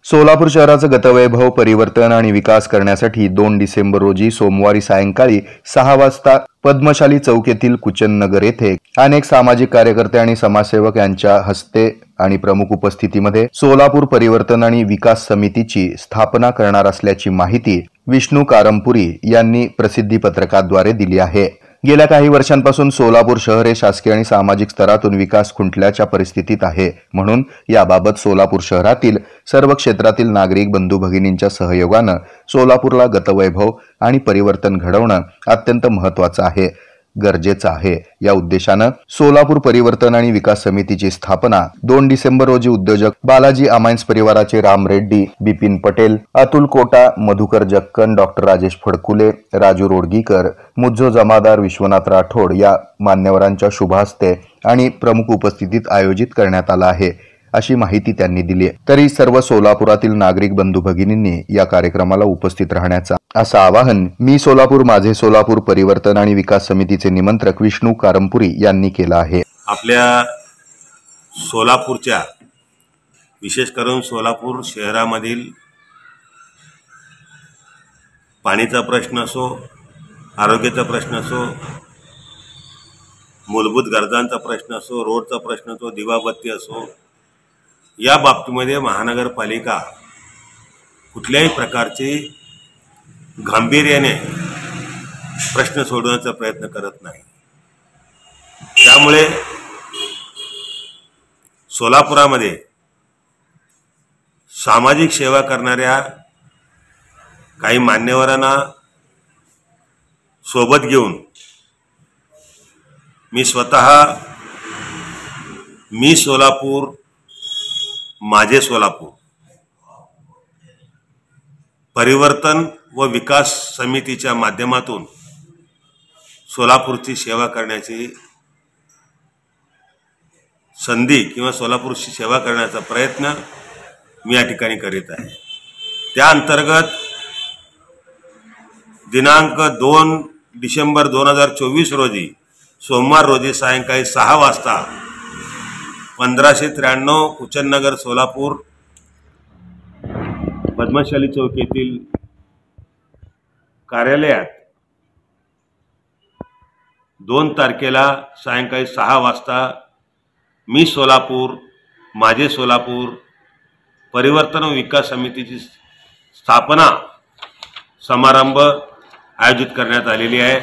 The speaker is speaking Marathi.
सोलापूर शहराचं गतवैभव परिवर्तन आणि विकास करण्यासाठी 2 डिसेंबर रोजी सोमवारी सायंकाळी 6 वाजता पद्मशाली चौक येथील कुचन नगर येथे अनेक सामाजिक कार्यकर्ते आणि समाजसेवक यांच्या हस्ते आणि प्रमुख उपस्थितीमध्ये सोलापूर परिवर्तन आणि विकास समितीची स्थापना करणार असल्याची माहिती विष्णू कारंपुरी यांनी प्रसिद्धी पत्रकाद्वारे दिली आहे। गेल्या काही वर्षांपासून सोलापूर शहर हे शासकीय आणि सामाजिक स्तरातून विकास खुंटल्याच्या परिस्थितीत आहे। म्हणून याबाबत सोलापूर शहरातील सर्व क्षेत्रातील नागरिक बंधू भगिनींच्या सहयोगाने सोलापूरला गतवैभव आणि परिवर्तन घडवणं अत्यंत महत्त्वाचं आहे, गरजेचं आहे। या उद्देशाने सोलापूर परिवर्तन आणि विकास समितीची स्थापना 2 डिसेंबर रोजी उद्योजक बालाजी अमायन्स परिवाराचे राम रेड्डी, बिपिन पटेल, अतुल कोटा, मधुकर जक्कन, डॉक्टर राजेश फडकुले, राजू रोडगीकर, मुज्जो जमादार, विश्वनाथ राठोड या मान्यवरांच्या शुभ हस्ते आणि प्रमुख उपस्थितीत आयोजित करण्यात आला आहे, अशी माहिती त्यांनी दिली आहे। तरी सर्व सोलापुरातील नागरिक बंधू भगिनींनी या कार्यक्रमाला उपस्थित राहण्याचा असं आवाहन मी सोलापूर माझे सोलापूर परिवर्तन आणि विकास समितीचे निमंत्रक विष्णू कारंपुरी यांनी केलं आहे। आपल्या सोलापूरच्या विशेष करून सोलापूर शहरामधील पाणीचा प्रश्न असो, आरोग्याचा प्रश्न असो, मूलभूत गरजांचा प्रश्न असो, रोडचा प्रश्न असो, दिवाबत्ती असो, या बाबतीमध्ये महानगरपालिका कुठल्याही प्रकारची गांभीर्याने प्रश्न सोडवण्याचा प्रयत्न करत नाही। त्यामुळे सोलापुरामध्ये सामाजिक सेवा करणाऱ्या काही मान्यवरांना सोबत घेऊन मी स्वतः मी सोलापूर माझे सोलापूर परिवर्तन व विकास समितीच्या माध्यमातून सोलापूरची सेवा करण्याची संधी किंवा सोलापूरची सेवा करण्याचा प्रयत्न मी या ठिकाणी करीत आहे। त्या अंतर्गत दिनांक 2 डिसेंबर 2024 रोजी सोमवार रोजी सायंकाळी 6 वाजता 1593 कुचन नगर सोलापूर पद्मशाली चौक येथील कार्यालयात 2 तारखेला सायंकाळी 6 वाजता मी सोलापूर माझे सोलापूर परिवर्तन व विकास समितीची स्थापना समारंभ आयोजित करण्यात आलेली आहे।